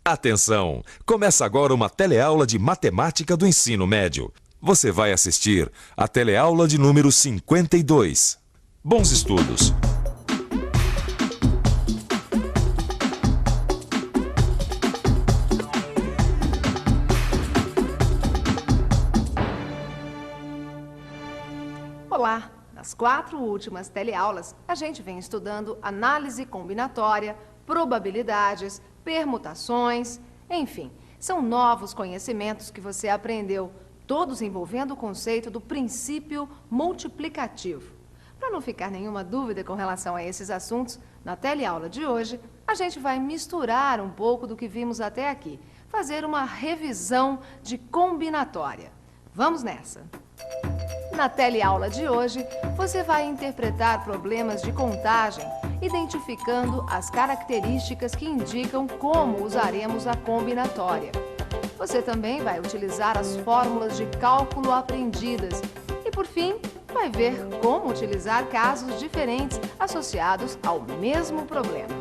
Atenção! Começa agora uma teleaula de matemática do ensino médio. Você vai assistir a teleaula de número 52. Bons estudos! Olá! Nas 4 últimas teleaulas, a gente vem estudando análise combinatória, probabilidades, permutações, enfim, são novos conhecimentos que você aprendeu, todos envolvendo o conceito do princípio multiplicativo. Para não ficar nenhuma dúvida com relação a esses assuntos, na teleaula de hoje, a gente vai misturar um pouco do que vimos até aqui, fazer uma revisão de combinatória. Vamos nessa! Na teleaula de hoje, você vai interpretar problemas de contagem, identificando as características que indicam como usaremos a combinatória. Você também vai utilizar as fórmulas de cálculo aprendidas e, por fim, vai ver como utilizar casos diferentes associados ao mesmo problema.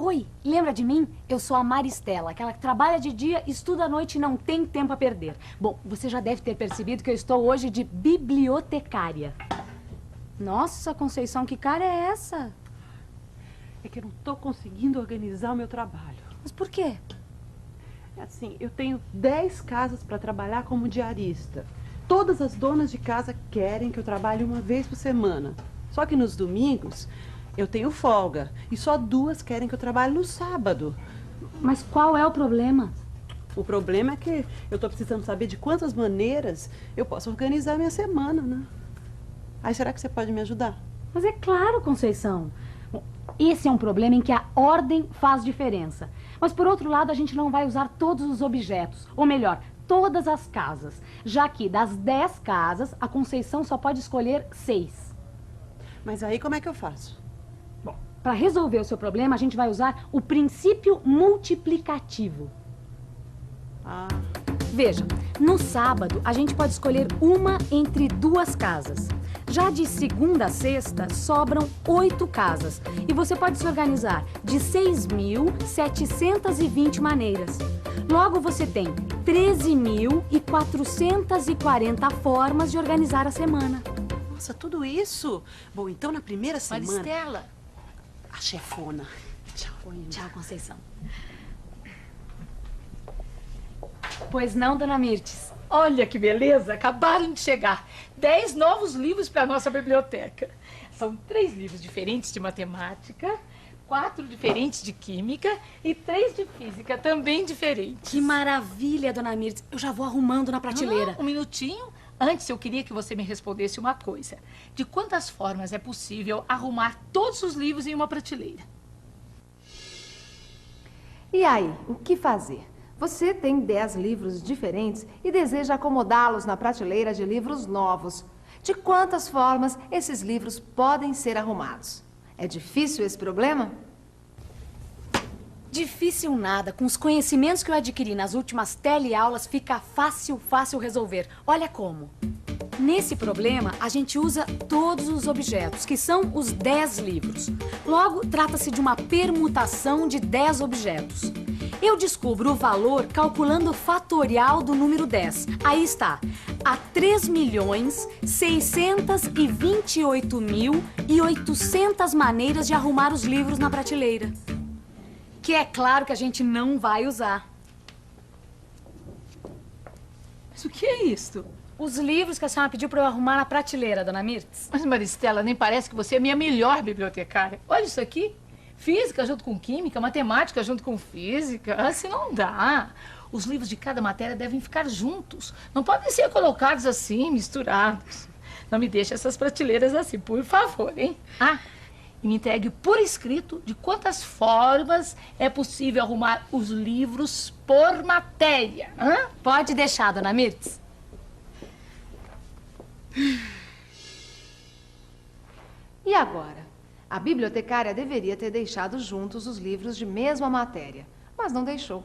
Oi, lembra de mim? Eu sou a Maristela, aquela que trabalha de dia, estuda à noite e não tem tempo a perder. Bom, você já deve ter percebido que eu estou hoje de bibliotecária. Nossa, Conceição, que cara é essa? É que eu não estou conseguindo organizar o meu trabalho. Mas por quê? É assim, eu tenho 10 casas para trabalhar como diarista. Todas as donas de casa querem que eu trabalhe uma vez por semana. Só que nos domingos eu tenho folga e só 2 querem que eu trabalhe no sábado. Mas qual é o problema? O problema é que eu estou precisando saber de quantas maneiras eu posso organizar a minha semana, né? Aí será que você pode me ajudar? Mas é claro, Conceição. Bom, esse é um problema em que a ordem faz diferença. Mas, por outro lado, a gente não vai usar todos os objetos. Ou melhor, todas as casas. Já que das 10 casas, a Conceição só pode escolher 6. Mas aí como é que eu faço? Bom, para resolver o seu problema, a gente vai usar o princípio multiplicativo. Veja, no sábado, a gente pode escolher uma entre 2 casas. Já de segunda a sexta, sobram 8 casas. E você pode se organizar de 6.720 maneiras. Logo, você tem 13.440 formas de organizar a semana. Nossa, tudo isso? Bom, então na primeira semana... Maristela. A chefona. Tchau. Tchau, Conceição. Pois não, dona Mirtes? Olha que beleza, acabaram de chegar 10 novos livros para a nossa biblioteca. São 3 livros diferentes de matemática, 4 diferentes de química e 3 de física, também diferentes. Que maravilha, dona Mirtes. Eu já vou arrumando na prateleira. Um minutinho. Antes, eu queria que você me respondesse uma coisa. De quantas formas é possível arrumar todos os livros em uma prateleira? E aí, o que fazer? Você tem 10 livros diferentes e deseja acomodá-los na prateleira de livros novos. De quantas formas esses livros podem ser arrumados? É difícil esse problema? Difícil nada. Com os conhecimentos que eu adquiri nas últimas teleaulas, fica fácil resolver. Olha como. Nesse problema, a gente usa todos os objetos, que são os 10 livros. Logo, trata-se de uma permutação de 10 objetos. Eu descubro o valor calculando o fatorial do número 10. Aí está. Há 3.628.800 maneiras de arrumar os livros na prateleira. Que é claro que a gente não vai usar. Mas o que é isso? Os livros que a senhora pediu para eu arrumar na prateleira, dona Mirtes. Mas, Maristela, nem parece que você é a minha melhor bibliotecária. Olha isso aqui. Física junto com química, matemática junto com física. Assim não dá. Os livros de cada matéria devem ficar juntos. Não podem ser colocados assim, misturados. Não me deixe essas prateleiras assim, por favor, hein? E me entregue por escrito de quantas formas é possível arrumar os livros por matéria. Pode deixar, dona Mirtes. E agora? A bibliotecária deveria ter deixado juntos os livros de mesma matéria, mas não deixou.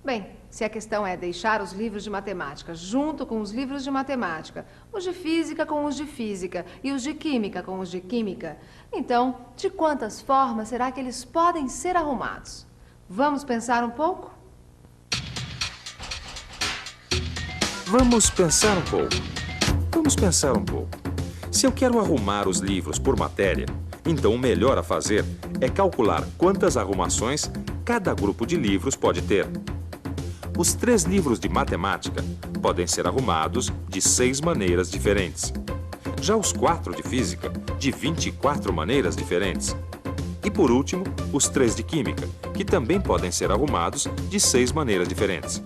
Bem, se a questão é deixar os livros de matemática junto com os livros de matemática, os de física com os de física e os de química com os de química, então, de quantas formas será que eles podem ser arrumados? Vamos pensar um pouco? Vamos pensar um pouco. Se eu quero arrumar os livros por matéria, então o melhor a fazer é calcular quantas arrumações cada grupo de livros pode ter. Os 3 livros de matemática podem ser arrumados de 6 maneiras diferentes. Já os 4 de física, de 24 maneiras diferentes. E por último, os 3 de química, que também podem ser arrumados de 6 maneiras diferentes.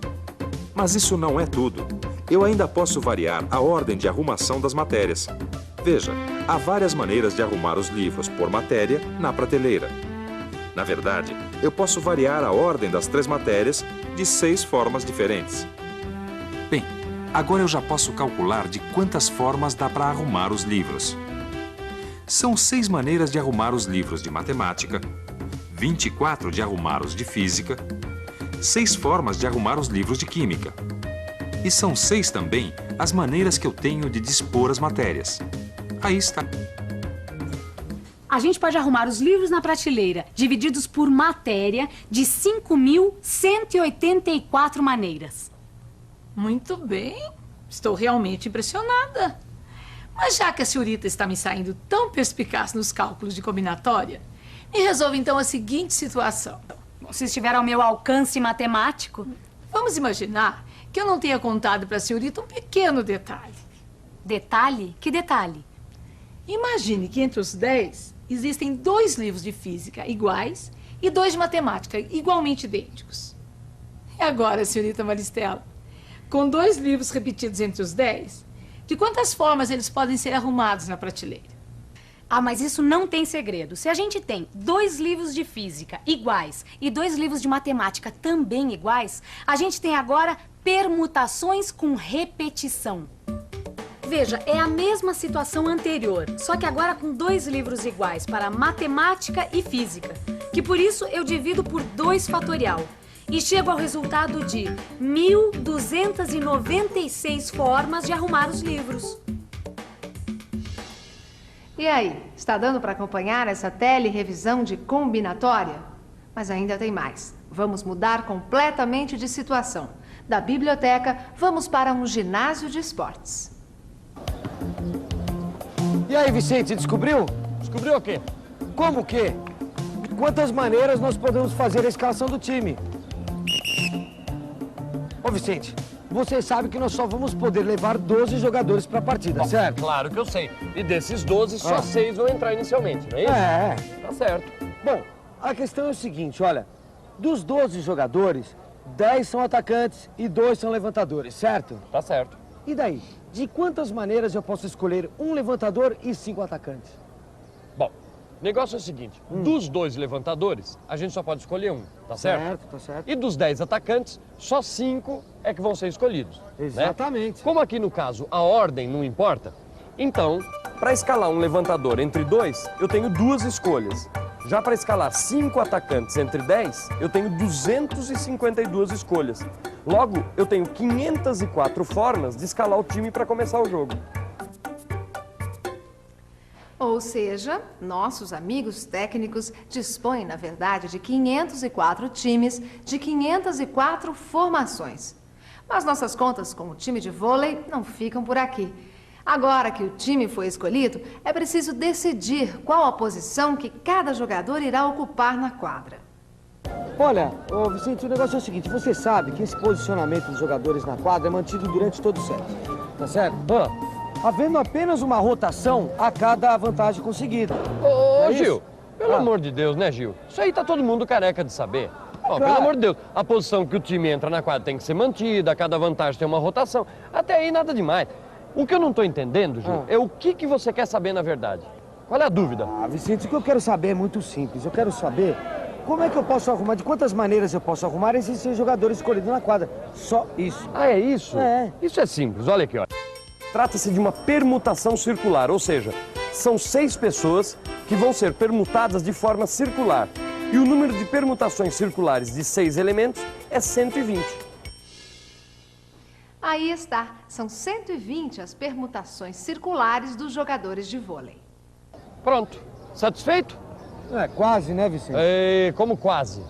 Mas isso não é tudo. Eu ainda posso variar a ordem de arrumação das matérias. Veja, há várias maneiras de arrumar os livros por matéria na prateleira. Na verdade, eu posso variar a ordem das 3 matérias de 6 formas diferentes. Bem, agora eu já posso calcular de quantas formas dá para arrumar os livros. São 6 maneiras de arrumar os livros de matemática, 24 de arrumar os de física, 6 formas de arrumar os livros de química. E são 6 também as maneiras que eu tenho de dispor as matérias. Aí está. A gente pode arrumar os livros na prateleira, divididos por matéria, de 5.184 maneiras. Muito bem. Estou realmente impressionada. Mas já que a senhorita está me saindo tão perspicaz nos cálculos de combinatória, me resolve então a seguinte situação. Bom, se estiver ao meu alcance matemático... Vamos imaginar que eu não tenha contado para a senhorita um pequeno detalhe. Detalhe? Que detalhe? Imagine que entre os 10 existem 2 livros de física iguais e 2 de matemática igualmente idênticos. E agora, senhorita Maristela, com 2 livros repetidos entre os 10, de quantas formas eles podem ser arrumados na prateleira? Ah, mas isso não tem segredo. Se a gente tem 2 livros de física iguais e 2 livros de matemática também iguais, a gente tem agora permutações com repetição. Veja, é a mesma situação anterior, só que agora com 2 livros iguais para matemática e física, que por isso eu divido por 2 fatorial e chego ao resultado de 1.296 formas de arrumar os livros. E aí, está dando para acompanhar essa tele-revisão de combinatória? Mas ainda tem mais. Vamos mudar completamente de situação. Da biblioteca, vamos para um ginásio de esportes. E aí, Vicente, descobriu? Descobriu o quê? Como o quê? De quantas maneiras nós podemos fazer a escalação do time? Ô, Vicente, você sabe que nós só vamos poder levar 12 jogadores para a partida, certo? Claro que eu sei. E desses 12, só 6 vão entrar inicialmente, não é isso? É. Tá certo. Bom, a questão é o seguinte, olha. Dos 12 jogadores, 10 são atacantes e 2 são levantadores, certo? Tá certo. E daí? De quantas maneiras eu posso escolher um levantador e 5 atacantes? Bom, o negócio é o seguinte. Dos 2 levantadores, a gente só pode escolher um, tá certo? Certo, tá certo. E dos 10 atacantes, só 5 é que vão ser escolhidos. Exatamente. Né? Como aqui no caso a ordem não importa, então, para escalar um levantador entre 2, eu tenho 2 escolhas. Já para escalar 5 atacantes entre 10, eu tenho 252 escolhas. Logo, eu tenho 504 formas de escalar o time para começar o jogo. Ou seja, nossos amigos técnicos dispõem, na verdade, de 504 times, de 504 formações. Mas nossas contas com o time de vôlei não ficam por aqui. Agora que o time foi escolhido, é preciso decidir qual a posição que cada jogador irá ocupar na quadra. Olha, ô Vicente, o negócio é o seguinte, você sabe que esse posicionamento dos jogadores na quadra é mantido durante todo o set, tá certo? Havendo apenas uma rotação a cada vantagem conseguida. Ô, Gil, pelo amor de Deus, né, Gil? Isso aí tá todo mundo careca de saber. Ó, Claro. Pelo amor de Deus, a posição que o time entra na quadra tem que ser mantida, cada vantagem tem uma rotação. Até aí nada demais. O que eu não tô entendendo, Gil, é o que você quer saber na verdade. Qual é a dúvida? Ah, Vicente, o que eu quero saber é muito simples. Eu quero saber como é que eu posso arrumar, de quantas maneiras eu posso arrumar esses 6 jogadores escolhidos na quadra. Só isso. Ah, é isso? É. Isso é simples, olha aqui, ó. Trata-se de uma permutação circular, ou seja, são 6 pessoas que vão ser permutadas de forma circular. E o número de permutações circulares de 6 elementos é 120. Aí está, são 120 as permutações circulares dos jogadores de vôlei. Pronto. Satisfeito? É, quase, né, Vicente? Como quase?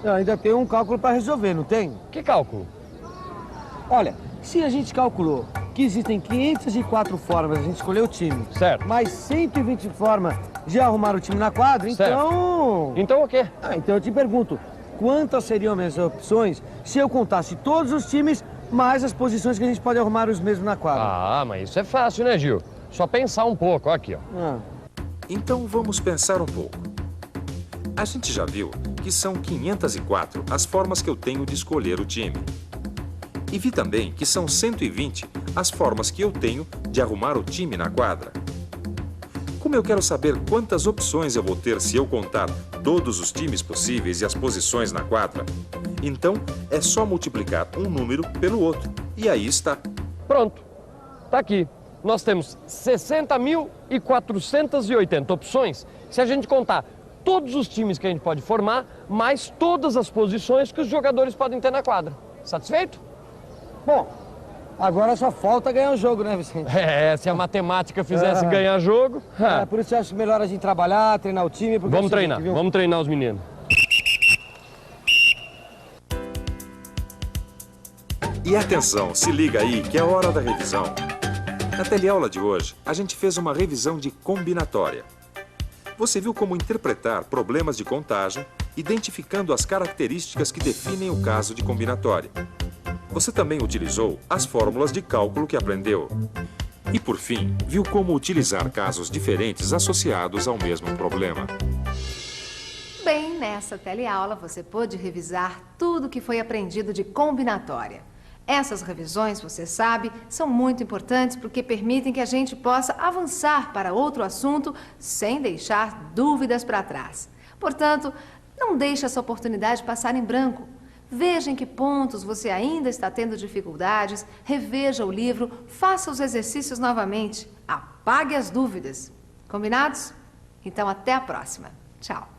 Ainda tem um cálculo para resolver, não tem? Que cálculo? Olha, se a gente calculou que existem 504 formas de a gente escolher o time, Certo. mais 120 formas de arrumar o time na quadra, Certo. então... Então o quê? Então eu te pergunto, quantas seriam as minhas opções se eu contasse todos os times mais as posições que a gente pode arrumar os mesmos na quadra? Ah, mas isso é fácil, né, Gil? Só pensar um pouco, ó, aqui, ó. Então vamos pensar um pouco. A gente já viu que são 504 as formas que eu tenho de escolher o time. E vi também que são 120 as formas que eu tenho de arrumar o time na quadra. Como eu quero saber quantas opções eu vou ter se eu contar todos os times possíveis e as posições na quadra, então é só multiplicar um número pelo outro. E aí está. Pronto. Tá aqui. Nós temos 60.480 opções se a gente contar todos os times que a gente pode formar, mais todas as posições que os jogadores podem ter na quadra. Satisfeito? Bom, agora só falta ganhar o jogo, né, Vicente? Se a matemática fizesse ganhar jogo... Por isso eu acho melhor a gente trabalhar, treinar o time... Porque Vamos treinar, vamos treinar os meninos. E atenção, se liga aí que é hora da revisão. Na teleaula de hoje, a gente fez uma revisão de combinatória. Você viu como interpretar problemas de contagem, identificando as características que definem o caso de combinatória. Você também utilizou as fórmulas de cálculo que aprendeu. E, por fim, viu como utilizar casos diferentes associados ao mesmo problema. Bem, nessa teleaula você pôde revisar tudo que foi aprendido de combinatória. Essas revisões, você sabe, são muito importantes porque permitem que a gente possa avançar para outro assunto sem deixar dúvidas para trás. Portanto, não deixe essa oportunidade passar em branco. Veja em que pontos você ainda está tendo dificuldades, reveja o livro, faça os exercícios novamente, apague as dúvidas. Combinados? Então, até a próxima. Tchau.